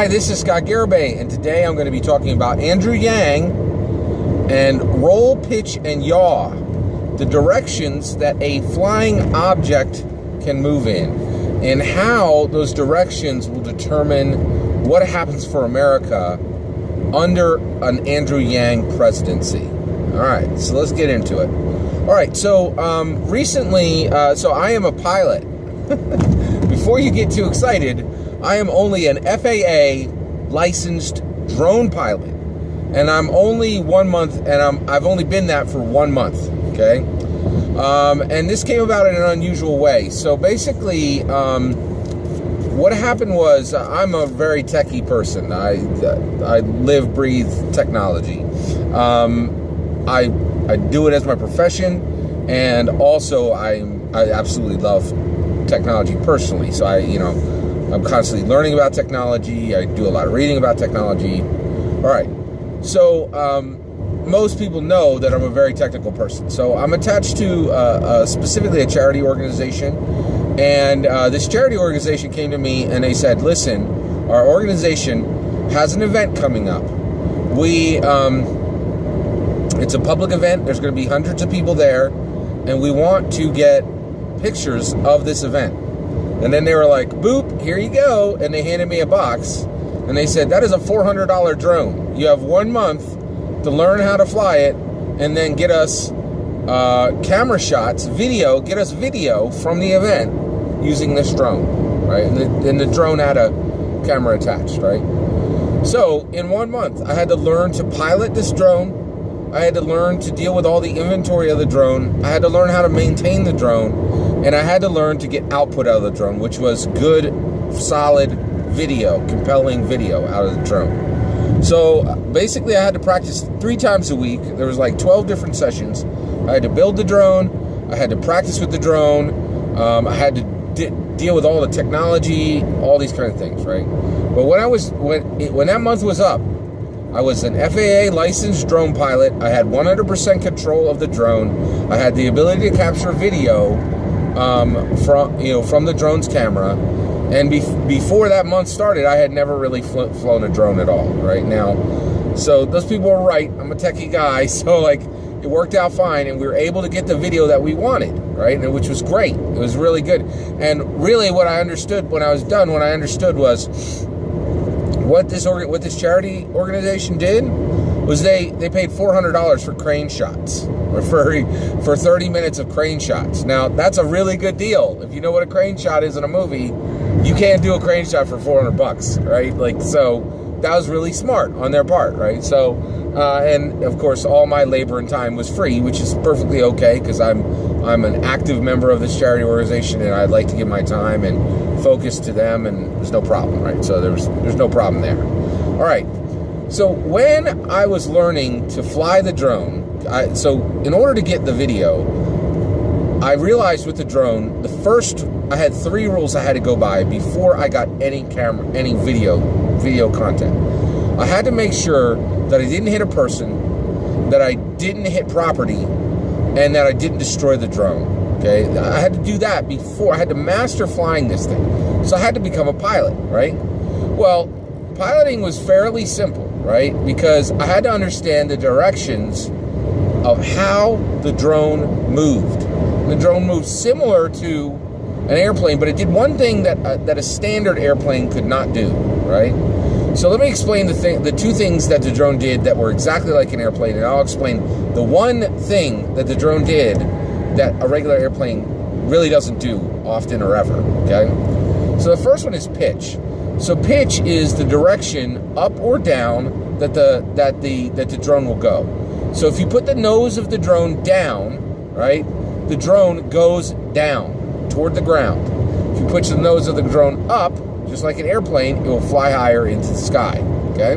Hi, this is Scott Garibay, and today I'm going to be talking about Andrew Yang and roll, pitch, and yaw, the directions that a flying object can move in, and how those directions will determine what happens for America under an Andrew Yang presidency. All right, so let's get into it. All right, so recently, so I am a pilot. Before you get too excited, I am only an FAA licensed drone pilot, and I'm only 1 month, and I've only been that for 1 month. Okay, and this came about in an unusual way. So basically, what happened was I'm a very techie person. I live, breathe technology. I do it as my profession, and also I absolutely love technology personally. So I'm constantly learning about technology. I do a lot of reading about technology. All right. So most people know that I'm a very technical person. So I'm attached to specifically a charity organization. And this charity organization came to me and they said, listen, our organization has an event coming up. It's a public event. There's going to be hundreds of people there. And we want to get pictures of this event. And then they were like, boop, here you go. And they handed me a box. And they said, that is a $400 drone. You have 1 month to learn how to fly it and then get us camera shots, get us video from the event using this drone, right? And the drone had a camera attached, right? So in 1 month, I had to learn to pilot this drone. I had to learn to deal with all the inventory of the drone. I had to learn how to maintain the drone. And I had to learn to get output out of the drone, which was good, solid video, compelling video out of the drone. So basically I had to practice 3 times a week. There was like 12 different sessions. I had to build the drone. I had to practice with the drone. I had to deal with all the technology, all these kind of things, right? But when that month was up, I was an FAA licensed drone pilot. I had 100% control of the drone. I had the ability to capture video from the drone's camera. And before that month started, I had never really flown a drone at all, right? Now, so those people were right. I'm a techie guy, so it worked out fine, and we were able to get the video that we wanted, right? And which was great. It was really good. And really, what I understood when I was done, was what this charity organization did was they paid $400 for crane shots, or for 30 minutes of crane shots. Now, that's a really good deal. If you know what a crane shot is in a movie, you can't do a crane shot for $400, right? So that was really smart on their part, right? So, and of course, all my labor and time was free, which is perfectly okay, because I'm an active member of this charity organization, and I'd like to give my time and focus to them, and there's no problem, right? So there's no problem there. All right. So when I was learning to fly the drone, so in order to get the video, I realized with the drone, I had 3 rules I had to go by before I got any video content. I had to make sure that I didn't hit a person, that I didn't hit property, and that I didn't destroy the drone. Okay, I had to do that before. I had to master flying this thing. So I had to become a pilot, right? Well, piloting was fairly simple, right? Because I had to understand the directions of how the drone moved. The drone moved similar to an airplane, but it did one thing that a standard airplane could not do, right? So let me explain the 2 things that the drone did that were exactly like an airplane, and I'll explain the one thing that the drone did that a regular airplane really doesn't do often or ever, okay? So the first one is pitch. So pitch is the direction up or down that the drone will go. So if you put the nose of the drone down, right, the drone goes down toward the ground. If you put the nose of the drone up, just like an airplane, it will fly higher into the sky, okay?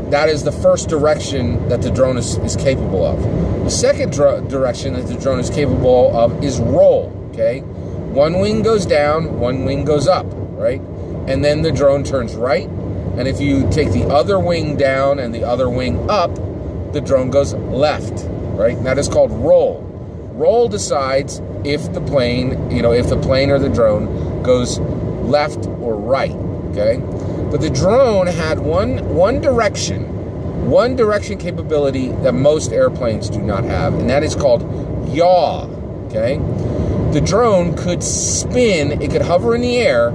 That is the first direction that the drone is capable of. The second direction that the drone is capable of is roll, okay? 1 wing goes down, 1 wing goes up, right? And then the drone turns right. And if you take the other wing down and the other wing up, the drone goes left, right? And that is called roll. Roll decides if the plane or the drone goes left or right, okay? But the drone had one direction capability that most airplanes do not have, and that is called yaw, okay? The drone could spin, it could hover in the air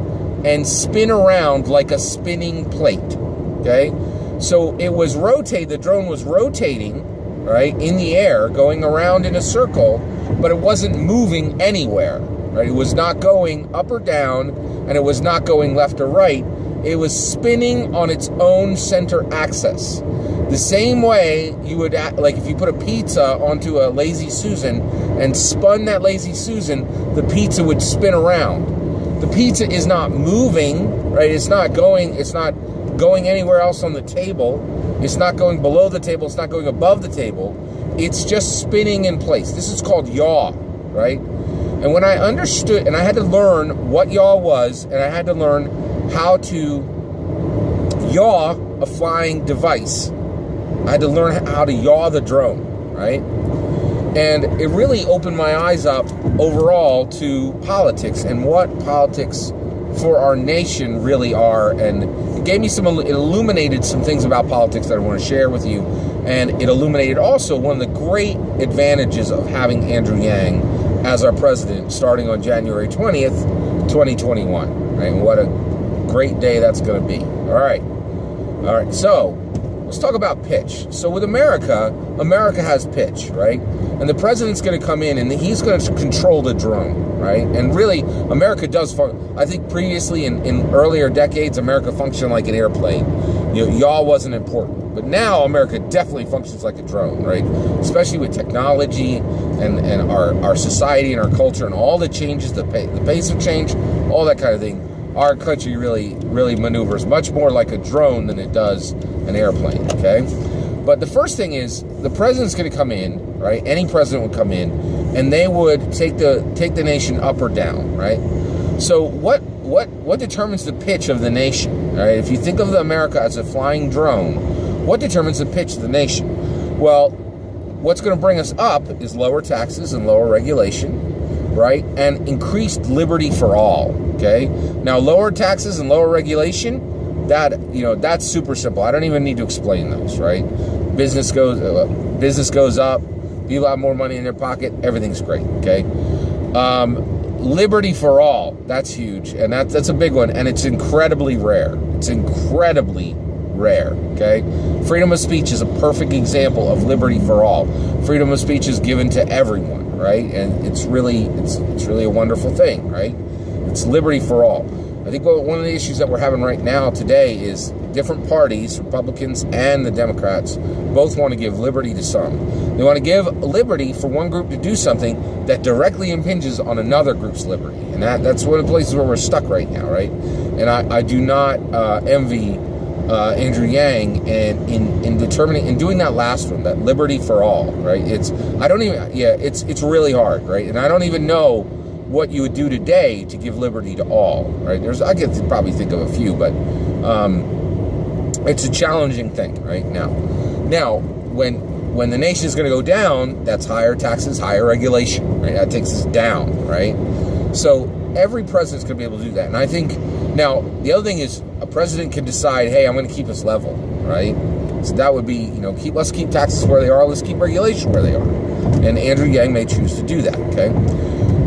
and spin around like a spinning plate, okay? So it was the drone was rotating, right, in the air, going around in a circle, but it wasn't moving anywhere, right? It was not going up or down, and it was not going left or right. It was spinning on its own center axis. The same way you would, like if you put a pizza onto a Lazy Susan and spun that Lazy Susan, the pizza would spin around. The pizza is not moving, right? It's not going anywhere else on the table. It's not going below the table. It's not going above the table. It's just spinning in place. This is called yaw, right? And when I understood, and I had to learn what yaw was, and I had to learn how to yaw a flying device. I had to learn how to yaw the drone, right? And it really opened my eyes up overall to politics and what politics for our nation really are. And it gave me it illuminated some things about politics that I want to share with you. And it illuminated also one of the great advantages of having Andrew Yang as our president starting on January 20th, 2021, right? And what a great day that's going to be. All right. So let's talk about pitch. So with America has pitch, right? And the president's going to come in and he's going to control the drone, right? And really, America does. I think previously in earlier decades, America functioned like an airplane. Yaw wasn't important, but now America definitely functions like a drone, right? Especially with technology and our society and our culture and all the changes, the pace of change, all that kind of thing. Our country really maneuvers much more like a drone than it does an airplane, okay? But the first thing is the president's going to come in, right? Any president would come in, and they would take the nation up or down, right? So what determines the pitch of the nation, right? If you think of America as a flying drone, what determines the pitch of the nation? Well, what's going to bring us up is lower taxes and lower regulation, right? And increased liberty for all, okay? Now, lower taxes and lower regulation, that's super simple. I don't even need to explain those, right? Business goes up, people have more money in their pocket, everyth's great, okay? Liberty for all, that's huge, and that's a big one, and it's incredibly rare. Okay? Freedom of speech is a perfect example of liberty for all. Freedom of speech is given to everyone, right? And it's really a wonderful thing, right? It's liberty for all. I think one of the issues that we're having right now today is different parties, Republicans and the Democrats, both want to give liberty to some. They want to give liberty for one group to do something that directly impinges on another group's liberty. And that's one of the places where we're stuck right now, right? And I do not envy Andrew Yang in doing that last one, that liberty for all, right? It's really hard, right? And I don't even know what you would do today to give liberty to all, right? I could probably think of a few, but it's a challenging thing right now. Now, when the nation is going to go down, that's higher taxes, higher regulation, right? That takes us down, right? So every president's going to be able to do that. And I think now the other thing is a president can decide, hey, I'm going to keep us level, right? So that would be, let's keep taxes where they are, let's keep regulation where they are. And Andrew Yang may choose to do that, okay?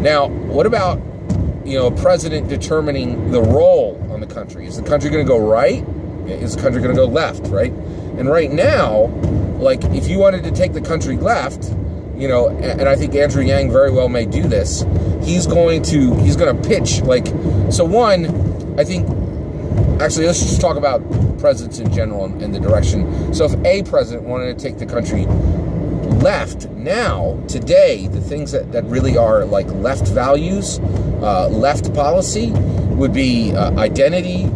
Now, what about, a president determining the role on the country? Is the country going to go right? Is the country going to go left, right? And right now, like, if you wanted to take the country left, and I think Andrew Yang very well may do this, he's going to pitch, like, so one, I think, actually, let's just talk about presidents in general and the direction. So if a president wanted to take the country left now, today, the things that really are like left values, left policy would be identity,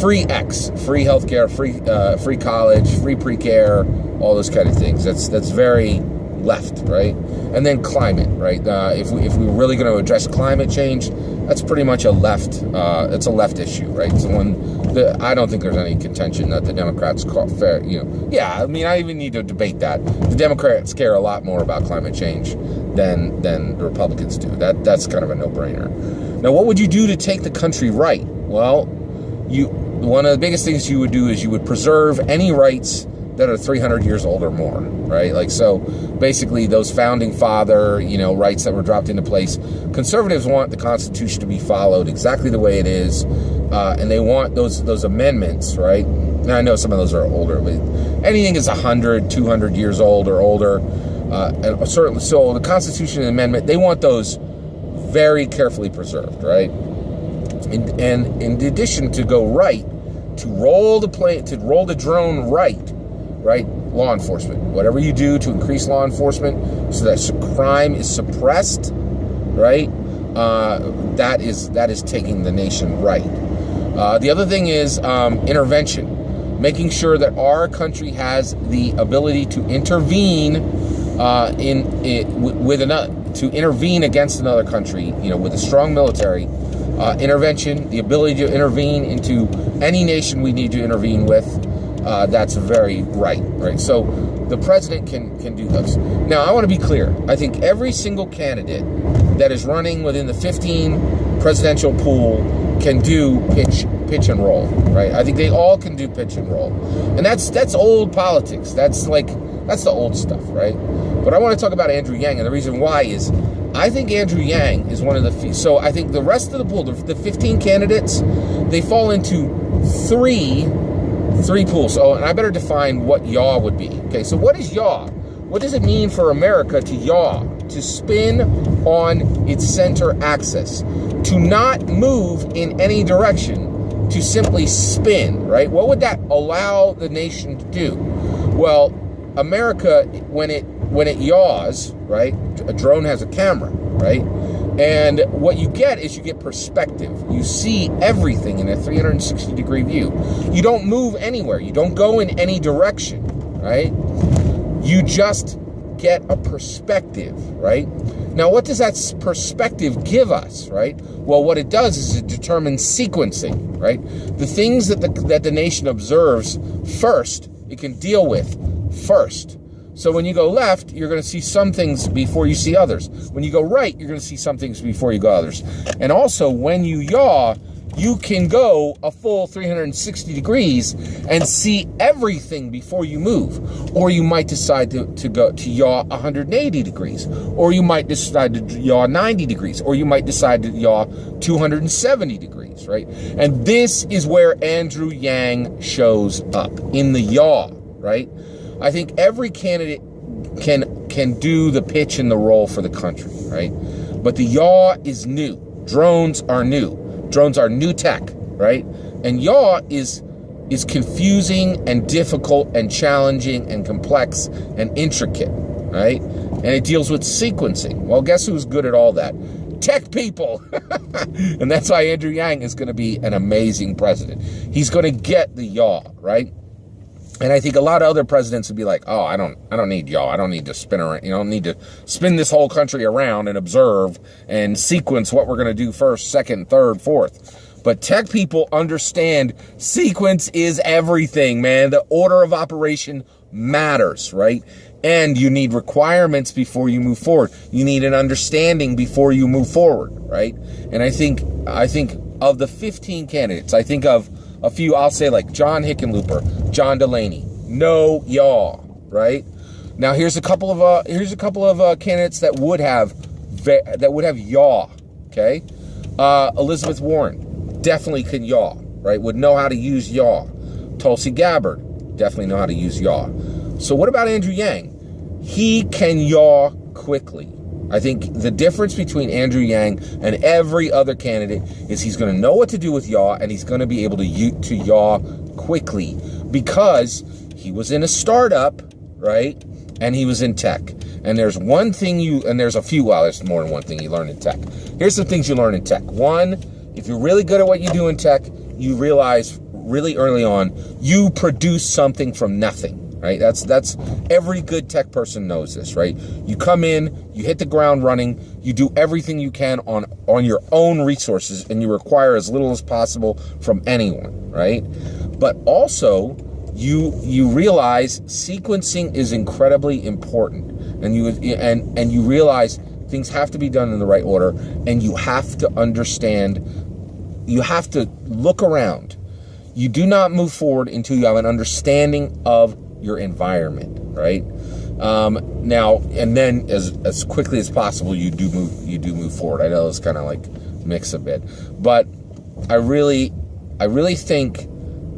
free healthcare, free college, free pre-care, all those kind of things. That's very left, right? And then climate, right? If we're really going to address climate change, that's pretty much a left. It's a left issue, right? I don't think there's any contention that the Democrats call fair. I mean, I even need to debate that. The Democrats care a lot more about climate change than the Republicans do. That's kind of a no-brainer. Now, what would you do to take the country right? Well, one of the biggest things you would do is you would preserve any rights that are 300 years old or more, right? Like, so basically those founding father, rights that were dropped into place. Conservatives want the Constitution to be followed exactly the way it is, and they want those amendments, right? Now, I know some of those are older, but anything is 100, 200 years old or older, and certainly, so the Constitution Amendment, they want those very carefully preserved, right? And in addition to go right, to roll the drone right, law enforcement. Whatever you do to increase law enforcement so that crime is suppressed, right? That is taking the nation right. The other thing is intervention, making sure that our country has the ability to intervene to intervene against another country, with a strong military. Intervention, the ability to intervene into any nation we need to intervene with. That's very right. So the president can do those. Now, I want to be clear. I think every single candidate that is running within the 15 presidential pool can do pitch and roll, right? I think they all can do pitch and roll. And that's old politics. That's the old stuff, right? But I want to talk about Andrew Yang, and the reason why is I think Andrew Yang is one of the few. So I think the rest of the pool, the 15 candidates, they fall into three pools. So, and I better define what yaw would be. Okay, so what is yaw? What does it mean for America to yaw? To spin on its center axis, to not move in any direction, to simply spin, right? What would that allow the nation to do? Well, America, when it yaws, right? A drone has a camera, right? And what you get is you get perspective. You see everything in a 360-degree view. You don't move anywhere. You don't go in any direction, right? You just get a perspective, right? Now, what does that perspective give us, right? Well, what it does is it determines sequencing, right? The things that the nation observes first, it can deal with first. So when you go left, you're going to see some things before you see others. When you go right, you're going to see some things before you go others. And also, when you yaw, you can go a full 360 degrees and see everything before you move. Or you might decide to yaw 180 degrees. Or you might decide to yaw 90 degrees. Or you might decide to yaw 270 degrees, right? And this is where Andrew Yang shows up, in the yaw, right? I think every candidate can do the pitch and the roll for the country, right? But the yaw is new. Drones are new. Drones are new tech, right? And yaw is confusing and difficult and challenging and complex and intricate, right? And it deals with sequencing. Well, guess who's good at all that? Tech people. And that's why Andrew Yang is going to be an amazing president. He's going to get the yaw, right? And I think a lot of other presidents would be like, oh, I don't need yaw. I don't need to spin around. You don't need to spin this whole country around and observe and sequence what we're going to do first, second, third, fourth. But tech people understand sequence is everything, man. The order of operation matters, right? And you need requirements before you move forward. You need an understanding before you move forward, right? And I think of the 15 candidates, I think of a few, I'll say like John Hickenlooper, John Delaney, no yaw, right? Now here's a couple of candidates that would have yaw, okay? Elizabeth Warren definitely can yaw, right? Would know how to use yaw. Tulsi Gabbard definitely know how to use yaw. So what about Andrew Yang? He can yaw quickly. I think the difference between Andrew Yang and every other candidate is he's going to know what to do with yaw, and he's going to be able to yaw quickly because he was in a startup, right? And he was in tech. And there's one thing there's more than one thing you learn in tech. Here's some things you learn in tech. One, if you're really good at what you do in tech, you realize really early on, you produce something from nothing. Right? That's every good tech person knows this, right? You come in, you hit the ground running, you do everything you can on your own resources, and you require as little as possible from anyone, right? But also, you realize sequencing is incredibly important, and you realize things have to be done in the right order, and you have to understand you have to look around. You do not move forward until you have an understanding of your environment, right? Now, and then as quickly as possible, you do move forward. I know it's kind of like mix a bit, but I really think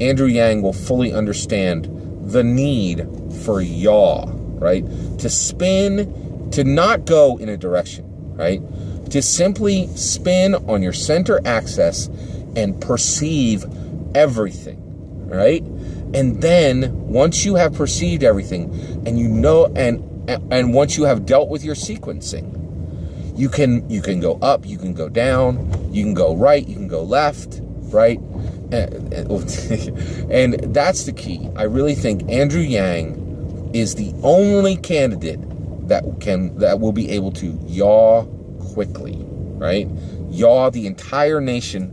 Andrew Yang will fully understand the need for yaw, right? To spin, to not go in a direction, right? To simply spin on your center axis and perceive everything, right? And then once you have perceived everything, and you know, and once you have dealt with your sequencing, you can go up, you can go down, you can go right, you can go left, right? And that's the key. I really think Andrew Yang is the only candidate that will be able to yaw quickly, right? Yaw the entire nation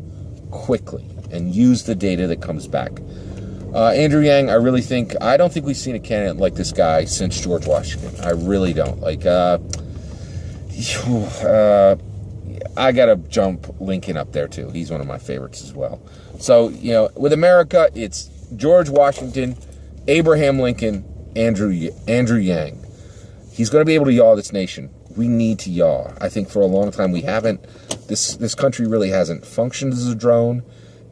quickly and use the data that comes back. Andrew Yang, I don't think we've seen a candidate like this guy since George Washington. I really don't. Like, I got to jump Lincoln up there too. He's one of my favorites as well. So, with America, it's George Washington, Abraham Lincoln, Andrew Yang. He's going to be able to yaw this nation. We need to yaw. I think for a long time we haven't. This country really hasn't functioned as a drone,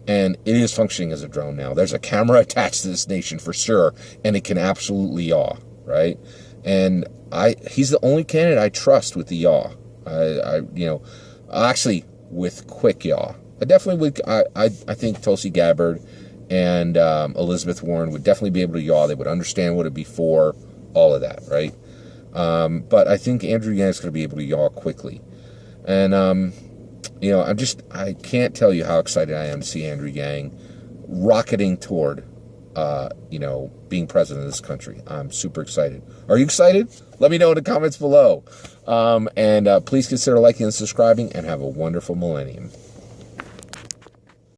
and it is functioning as a drone now. There's a camera attached to this nation for sure, and it can absolutely yaw, right? And he's the only candidate I trust with the yaw. Actually with quick yaw. I think Tulsi Gabbard and Elizabeth Warren would definitely be able to yaw. They would understand what it'd be for, all of that, right? But I think Andrew Yang is going to be able to yaw quickly. And, I can't tell you how excited I am to see Andrew Yang rocketing toward, being president of this country. I'm super excited. Are you excited? Let me know in the comments below. And please consider liking and subscribing, and have a wonderful millennium.